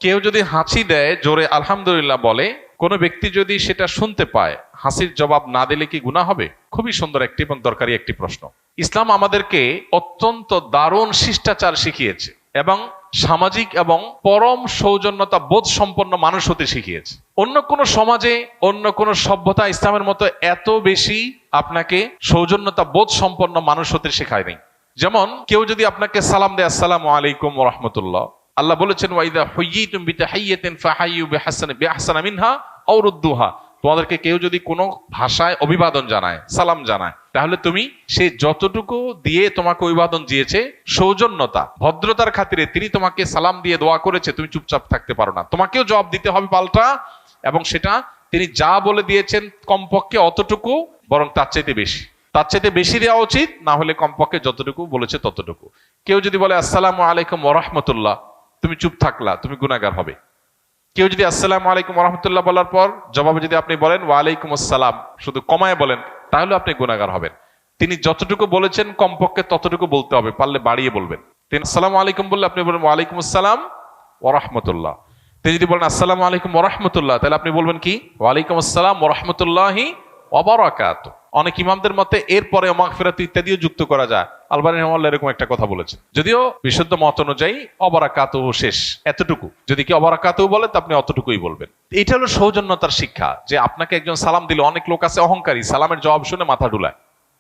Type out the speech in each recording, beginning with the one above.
কেউ যদি হাঁচি দেয় জোরে আলহামদুলিল্লাহ বলে, কোনো ব্যক্তি যদি সেটা শুনতে পায়, হাসির জবাব না দিলে কি গুনাহ হবে? খুবই সুন্দর একটি এবং দরকারি একটি প্রশ্ন। ইসলাম আমাদেরকে অত্যন্ত দারুণ শিষ্টাচার শিখিয়েছে এবং সামাজিক এবং পরম সৌজন্যতা বোধ সম্পন্ন মানুষ হতে শিখিয়েছে। অন্য কোনো সমাজে, অন্য কোনো সভ্যতা ইসলামের মতো এত বেশি আপনাকে সৌজন্যতা বোধ সম্পন্ন মানুষ হতে শেখায় নাই। যেমন কেউ যদি আপনাকে সালাম দেয়, আসসালামু আলাইকুম ওয়া রাহমাতুল্লাহ, আল্লাহ বলেছেন ওয়াইদা হুয়্যিতুম বিতাহিয়্যাতিন ফাহাইয়ু বিআহসানা মিনহা আও রুদ্দুহা। তোমাদেরকে কেউ যদি কোনো ভাষায় অভিবাদন জানায়, সালাম জানায়, তাহলে তুমি সে যতটুকু দিয়ে তোমাকে অভিবাদন দিয়েছে, সৌজন্যতা ভদ্রতার খাতিরে তিনি তোমাকে সালাম দিয়ে দোয়া করেছে, তুমি চুপচাপ থাকতে পারো না, তোমাকেও জবাব দিতে হবে পাল্টা। এবং সেটা তিনি যা বলে দিয়েছেন কমপক্ষে অতটুকু, বরং তার চাইতে বেশি দেওয়া উচিত, না হলে কমপক্ষে যতটুকু বলেছে ততটুকু। কেউ যদি বলে আসসালামু আলাইকুম ওয়া রাহমাতুল্লাহ, তুমি চুপ থাকলা, তুমি গুনাহগার হবে। কেউ যদি আসসালামু আলাইকুম ওয়া রাহমাতুল্লাহ বলার পর জবাবে যদি আপনি বলেন ওয়া আলাইকুম আসসালাম, শুধু কমায় বলেন, তাহলে আপনি গুনাহগার হবেন। তিনি যতটুকু বলেছেন কমপক্ষে ততটুকু বলতে হবে, পারলে বাড়িয়ে বলবেন। তিনি আসসালামু আলাইকুম বললে আপনি বলবেন ওয়া আলাইকুম আসসালাম ওয়া রাহমাতুল্লাহ। তিনি যদি বলেন আসসালামু আলাইকুম ওয়া রাহমাতুল্লাহ, তাহলে আপনি বলবেন কি? ওয়া আলাইকুম আসসালাম ওয়া রাহমাতুল্লাহি ওয়া বারাকাতুহু। অনেক ইমামদের মতে এরপরে মাগফিরাত ইত্যাদিও যুক্ত করা যায়। আলবানী রাহিমাহুল্লাহ এরকম একটা কথা বলেছেন, যদিও বিশুদ্ধ মত অনুযায়ী অবারাকাতুহু শেষ, এতটুকু। যদি কি অবারাকাতুহু বলে তো আপনি অতটুকুই বলবেন। এটা হলো সৌজন্যতার শিক্ষা, যে আপনাকে একজন সালাম দিল, অনেক লোক আছে অহংকারী, সালামের জবাব শুনে মাথা ডুলায়,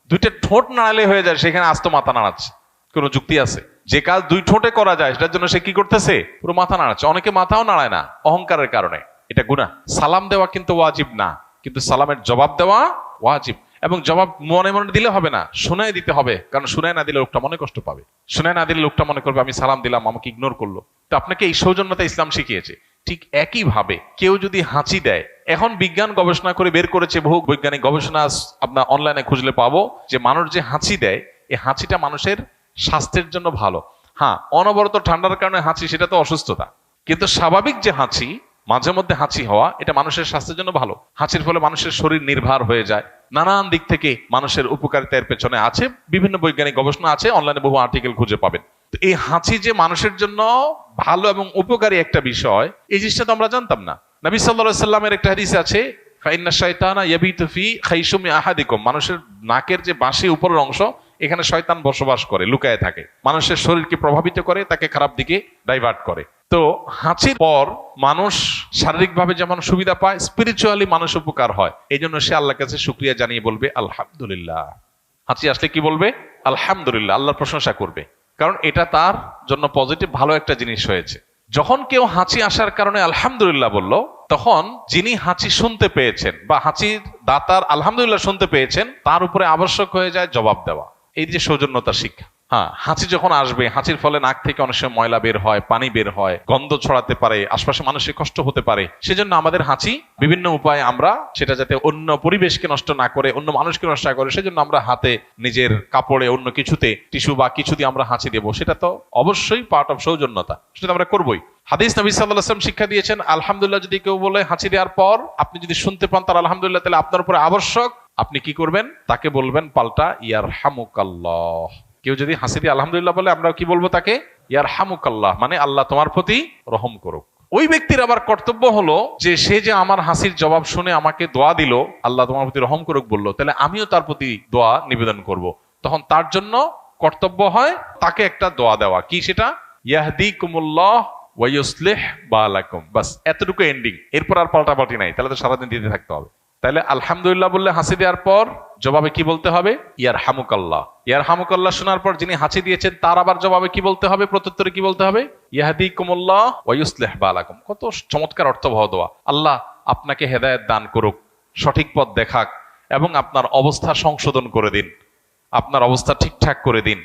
দুইটা ঠোঁট নাড়ালে হয়ে যায়, সেখানে আস্ত মাথা নাড়াচ্ছে। কোনো যুক্তি আছে? যে কাজ দুই ঠোঁটে করা যায় সেটার জন্য সে কি করতেছে? পুরো মাথা নাড়াচ্ছে। অনেকে মাথাও নাড়ায় না অহংকারের কারণে, এটা গুনাহ। সালাম দেওয়া কিন্তু ওয়াজিব না, কিন্তু সালামের জবাব দেওয়া ওয়াজিব। এবং জবাব মনে মনে দিলে হবে না, শুনায় দিতে হবে, কারণ শুনায় না দিলে লোকটা মনে কষ্ট পাবে। শুনায় না দিলে লোকটা মনে করবে আমি সালাম দিলাম, আমাকে ইগনোর করলো। তো আপনাকে এই সৌজন্যতা ইসলাম শিখিয়েছে। ঠিক একই ভাবে কেউ যদি হাঁচি দেয়, এখন বিজ্ঞান গবেষণা করে বের করেছে, বহু বৈজ্ঞানিক গবেষণা আপনার অনলাইনে খুঁজলে পাবো, যে মানুষ যে হাঁচি দেয়, এই হাঁচিটা মানুষের স্বাস্থ্যের জন্য ভালো। হ্যাঁ, অনবরত ঠান্ডার কারণে হাঁচি, সেটা তো অসুস্থতা, কিন্তু স্বাভাবিক যে হাঁচি, মাঝে মধ্যে হাঁচি হওয়া, এটা মানুষের স্বাস্থ্যের জন্য ভালো। হাঁচির ফলে মানুষের শরীর নির্ভর হয়ে যায়, নানান দিক থেকে মানুষের উপকারিতার পেছনে আছে, বিভিন্ন বৈজ্ঞানিক গবেষণা আছে, অনলাইনে বহু আর্টিকেল খুঁজে পাবেন। তো এই হাঁচি যে মানুষের জন্য ভালো এবং উপকারী একটা বিষয়, এই জিনিসটা তো আমরা জানতাম না। নবী সাল্লাল্লাহু আলাইহি সাল্লামের একটা হাদিস আছে, ফাইন্না শাইতানা ইয়াবিতু ফি খাইশুমি আহাদিকুম, মানুষের নাকের যে বাঁশি উপরের অংশ, এখানে শয়তান বসবাস করে, লুকায় থাকে, মানুষের শরীরকে প্রভাবিত করে, তাকে খারাপ দিকে ডাইভার্ট করে। তো হাঁচির পর মানুষ শারীরিকভাবে যেমন সুবিধা পায়, স্পিরিচুয়ালি মানুষ উপকার হয়। এই জন্য সে আল্লাহর কাছে শুকরিয়া জানিয়ে বলবে আলহামদুলিল্লাহ। হাঁচি আসলে কি বলবে? আলহামদুলিল্লাহ, আল্লাহর প্রশংসা করবে, কারণ এটা তার জন্য পজিটিভ ভালো একটা জিনিস হয়েছে। যখন কেউ হাঁচি আসার কারণে আলহামদুলিল্লাহ বলল, তখন যিনি হাঁচি শুনতে পেয়েছেন বা হাঁচির দাতার আলহামদুলিল্লাহ শুনতে পেয়েছেন, তার উপরে আবশ্যক হয়ে যায় জবাব দেওয়া। এই যে সৌজন্যতার শিক্ষা। হ্যাঁ, হাঁচি যখন আসবে, হাঁচির ফলে নাক থেকে অনেক সময় ময়লা বের হয়, পানি বের হয়, গন্ধ ছড়াতে পারে, আশপাশে মানুষের কষ্ট হতে পারে। সেজন্য আমাদের হাঁচি বিভিন্ন উপায়ে আমরা সেটা যাতে অন্য পরিবেশকে নষ্ট না করে, অন্য মানুষকে নষ্ট না করে, সেজন্য আমরা হাতে, নিজের কাপড়ে, অন্য কিছুতে, টিস্যু বা কিছু দিয়ে আমরা হাঁচি দেবো। সেটা তো অবশ্যই পার্ট অফ সৌজন্যতা, সেটা আমরা করবোই। হাদিস নবী সাল্লাল্লাহু আলাইহি ওয়াসাল্লাম শিক্ষা দিয়েছেন, আলহামদুলিল্লাহ যদি কেউ বলে হাঁচি দেওয়ার পর, আপনি যদি শুনতে পান তার আলহামদুলিল্লাহ, তাহলে আপনার উপরে আবশ্যক আপনি কি করবেন? তাকে বলবেন পাল্টা ইয়ারহামুকাল্লাহ। কেউ যদি হাসি দিয়ে আলহামদুলিল্লাহ বলে, আমরা কি বলবো তাকে? ইয়ারহামুকাল্লাহ, মানে আল্লাহ তোমার প্রতি রহম করুক। ওই ব্যক্তির আবার কর্তব্য হলো যে সে যে আমার হাসির জবাব শুনে আমাকে দোয়া দিল, আল্লাহ তোমার প্রতি রহম করুক বললো, তাহলে আমিও তার প্রতি দোয়া নিবেদন করব। তখন তার জন্য কর্তব্য হয় তাকে একটা দোয়া দেওয়া। কি সেটা? ইয়াহদিকুমুল্লাহ ওয়া ইউসলিহ বালাকুম। বাস এতটুকু এন্ডিং, এরপর আর পাল্টাপাল্টি নাই, তাহলে তো সারাদিন দিতে থাকতে হবে। তাহলে আলহামদুলিল্লাহ বললে হাসি দেওয়ার পর জবাবে কি বলতে হবে? ইয়ারহামুকাল্লাহ। ইয়ারহামুকাল্লাহ শোনার পর যিনি হাসি দিয়েছেন তার আবার জবাবে কি বলতে হবে? প্রত্যুত্তরে কি বলতে হবে? ইয়াহদিকুমুল্লাহ ওয়া ইউসলিহ বালাকুম। কত চমৎকার অর্থবহ দোয়া। আল্লাহ আপনাকে হেদায়েত দান করুক, সঠিক পথ দেখাক, এবং আপনার অবস্থা সংশোধন করে দিন, আপনার অবস্থা ঠিকঠাক করে দিন।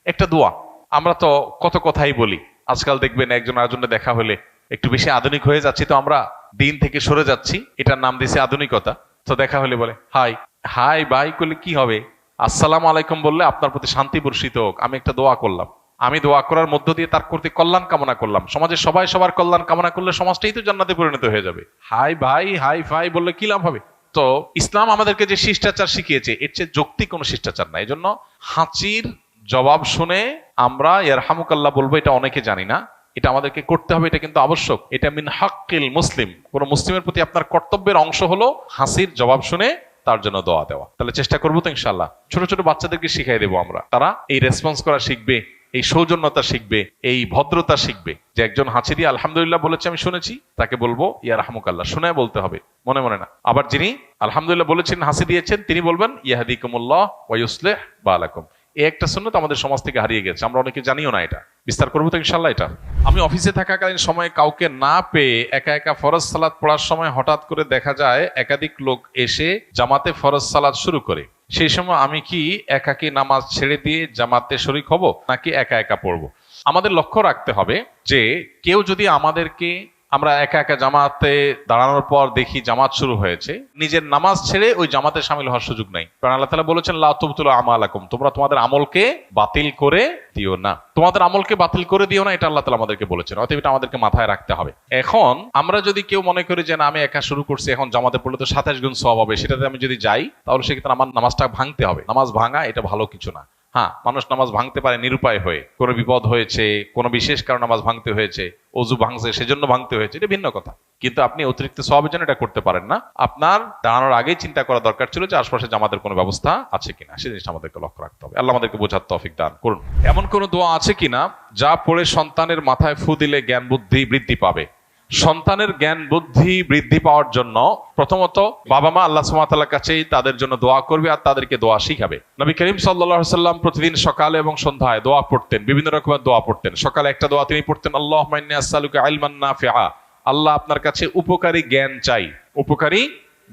একটা দোয়া। আমরা তো কত কথাই বলি, আজকাল দেখবেন একজন আরেকজনের দেখা হলে একটু বেশি আধুনিক হয়ে যাচ্ছি, তো আমরা দিন থেকে সরে যাচ্ছি, এটার নাম দিয়েছে আধুনিকতা। তো দেখা হলে বলে হাই হাই বাই করলে কি হবে? আসসালামু আলাইকুম বললে আপনার প্রতি শান্তি বর্ষিত হোক, আমি একটা দোয়া করলাম, আমি দোয়া করার মধ্য দিয়ে তার প্রতি কল্যাণ কামনা করলাম। সমাজের সবাই সবার কল্যাণ কামনা করলে সমাজটাই তো জান্নাতে পরিণত হয়ে যাবে। হাই ভাই হাই ফাই বললে কি লাভ হবে? তো ইসলাম আমাদেরকে যে শিষ্টাচার শিখিয়েছে, এর চেয়ে যৌক্তিক কোনো শিষ্টাচার নাই। এই জন্য হাঁচির জবাব শুনে আমরা ইয়ারহামুকাল্লাহ বলবো, এটা অনেকে জানি না। এটা আমাদেরকে করতে হবে, এটা কিন্তু আবশ্যক। এটা মিন হাক্কিল মুসলিম, কোন মুসলিমের প্রতি আপনার কর্তব্যের অংশ হলো হাসির জবাব শুনে তার জন্য দোয়া দেওয়া। তাহলে চেষ্টা করবো তো ইনশাল্লাহ। ছোট ছোট বাচ্চাদেরকে শিখাই দেবো আমরা, তারা এই রেসপন্স করা শিখবে, এই সৌজন্যতা শিখবে, এই ভদ্রতা শিখবে। যে একজন হাসি দিয়ে আলহামদুলিল্লাহ বলেছে আমি শুনেছি, তাকে বলবো ইয়া রাহমুকাল্লাহ, শুনে বলতে হবে, মনে মনে না। আবার যিনি আলহামদুলিল্লাহ বলেছেন, হাসি দিয়েছেন, তিনি বলবেন ইয়াহদিকুমুল্লাহ ওয়া ইউসলিহ বালাকুম। এই একটা সুন্নাত আমাদের সমাজ থেকে হারিয়ে গেছে, আমরা অনেকে জানিও না। এটা বিস্তার করবো তো ইনশাল্লাহ। এটা আমি অফিসে থাকাকালীন সময়ে কাউকে না পেয়ে একা একা ফরজ সালাত পড়ার সময় হঠাৎ করে দেখা যায় একাধিক লোক এসে জামাতে ফরজ সালাত শুরু করে। সেই সময় আমি কি একাকী নামাজ ছেড়ে দিয়ে জামাতে শরীক হব, নাকি একা একা পড়বো? আমাদের লক্ষ্য রাখতে হবে যে কেউ যদি আমাদেরকে, আমরা একা একা জামাতে দাঁড়ানোর পর দেখি জামাত শুরু হয়েছে, নিজের নামাজ ছেড়ে ওই জামাতে শামিল হওয়ার সুযোগ নাই। কারণ আল্লাহ তাআলা বলেছেন লা তুবতিলু আমালাকুম, তোমরা তোমাদের আমলকে বাতিল করে দিও না, তোমাদের আমলকে বাতিল করে দিও না, এটা আল্লাহ তাআলা আমাদেরকে বলেছেন। অতএব এটা আমাদেরকে মাথায় রাখতে হবে। এখন আমরা যদি কেউ মনে করি যে না আমি একা শুরু করছি, এখন জামাতে পড়লে তো 27 গুণ সওয়াব হবে, সেটাতে আমি যদি যাই তাহলে সেক্ষেত্রে আমার নামাজটা ভাঙতে হবে। নামাজ ভাঙা এটা ভালো কিছু না। হ্যাঁ, মানুষ নামাজ ভাঙতে পারে নিরুপায় হয়ে, কোনো বিপদ হয়েছে, কোনো বিশেষ কারণে নামাজ ভাঙতে হয়েছে, অজু ভাঙছে সেজন্য ভাঙতে হয়েছে, এটা ভিন্ন কথা। কিন্তু আপনি অতিরিক্ত সওয়াবের জন্য এটা করতে পারেন না। আপনার দাঁড়ানোর আগেই চিন্তা করা দরকার ছিল যে আশপাশে জামাতের কোনো ব্যবস্থা আছে কিনা, সেই জিনিসটা আমাদেরকে লক্ষ্য রাখতে হবে। আল্লাহ আমাদেরকে বোঝার তৌফিক দান করুন। এমন কোন দোয়া আছে কিনা যা পড়ে সন্তানের মাথায় ফু দিলে জ্ঞান বুদ্ধি বৃদ্ধি পাবে? সন্তানের জ্ঞান বুদ্ধি বৃদ্ধি পাওয়ার জন্য প্রথমত বাবা মা আল্লাহ সুবহানাহু ওয়া তাআলার কাছেই তাদের জন্য দোয়া করবে আর তাদেরকে দোয়া শিখাবে। নবী করিম সাল্লাল্লাহু আলাইহি সাল্লাম প্রতিদিন সকালে এবং সন্ধ্যায় দোয়া পড়তেন, বিভিন্ন রকমের দোয়া পড়তেন। সকালে একটা দোয়া তিনি পড়তেন, আল্লাহুম্মা ইন্নী আসআলুকা ইলমান নাফিআ, আল্লাহ আপনার কাছে উপকারী জ্ঞান চাই, উপকারী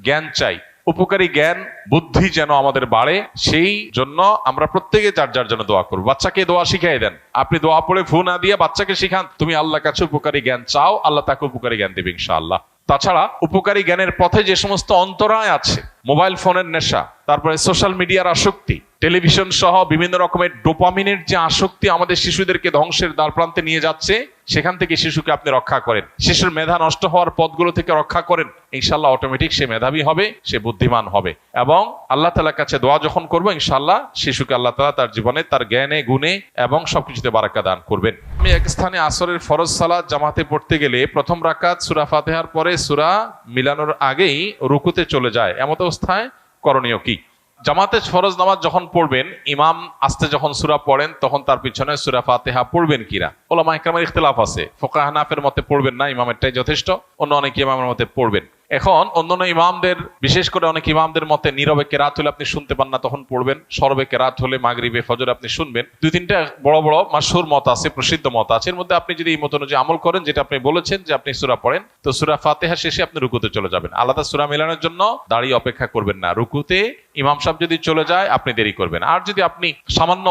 জ্ঞান চাই। উপকারী জ্ঞান বুদ্ধি যেন আমাদের বাড়ে, সেই জন্য আমরা প্রত্যেকে যার যার জন্য দোয়া করবো। বাচ্চাকে দোয়া শিখাই দেন, আপনি দোয়া পড়ে ফু না দিয়ে বাচ্চাকে শিখান তুমি আল্লাহর কাছে উপকারী জ্ঞান চাও, আল্লাহ তাকে উপকারী জ্ঞান দেবে ইনশাআল্লাহ। তাছাড়া উপকারী জ্ঞানের পথে যে সমস্ত অন্তরায় আছে, মোবাইল ফোনের নেশা, তারপরে সোশ্যাল মিডিয়ার আসক্তি, টেলিভিশন সহ বিভিন্ন রকমের ডোপামিনের যে আসক্তি আমাদের শিশুদেরকে ধ্বংসের দ্বারপ্রান্তে নিয়ে যাচ্ছে, সেখান থেকে শিশুকে আপনি রক্ষা করেন, শিশুর মেধা নষ্ট হওয়ার পথগুলো থেকে রক্ষা করেন, ইনশাআল্লাহ অটোমেটিক সে মেধাবী হবে, সে বুদ্ধিমান হবে। এবং আল্লাহ তাআলার কাছে দোয়া যখন করবো ইনশাআল্লাহ শিশুকে আল্লাহ তাআলা তার জীবনে, তার জ্ঞানে গুণে এবং সবকিছুতে বারাকা দান করবেন। আমি এক স্থানে আসরের ফরজ সালাত জামাতে পড়তে গেলে প্রথম রাকাত সূরা ফাতিহার পরে সূরা মিলানোর আগেই রুকুতে চলে যায়, এমত অবস্থায় করণীয় কি? জামাতে ফরজ নামাজ যখন পড়বেন, ইমাম আস্তে যখন সূরা পড়েন তখন তার পিছনে সূরা ফাতিহা পড়বেন কিনা ওলামা ইকরামের ইখতিলাফ আছে। ফুকাহা হানাফির মতে পড়বেন না, ইমামেরটাই যথেষ্ট। অন্য অনেক ইমামের মতে পড়বেন। এখন অন্যান্য ইমামদের, বিশেষ করে অনেক ইমামদের মতে নীরবে কেরাত হলে আপনি শুনতে পান না তখন পড়বেন, সরবে কেরাত হলে মাগরিবে ফজরে আপনি শুনবেন। দুই তিনটা বড় বড় মাশহুর মত আছে, প্রসিদ্ধ মত আছে। এর মধ্যে আপনি যদি এই মত অনুযায়ী আমল করেন, যেটা আপনি বলেছেন যে আপনি সূরা পড়েন, তো সূরা ফাতিহা শেষে আপনি রুকুতে চলে যাবেন। আলাদা সূরা মেলানোর জন্য দাঁড়িয়ে অপেক্ষা করবেন না। রুকুতে ইমাম সাহেব যদি চলে যায় আপনি দেরি করবেন। আর যদি আপনি সামান্য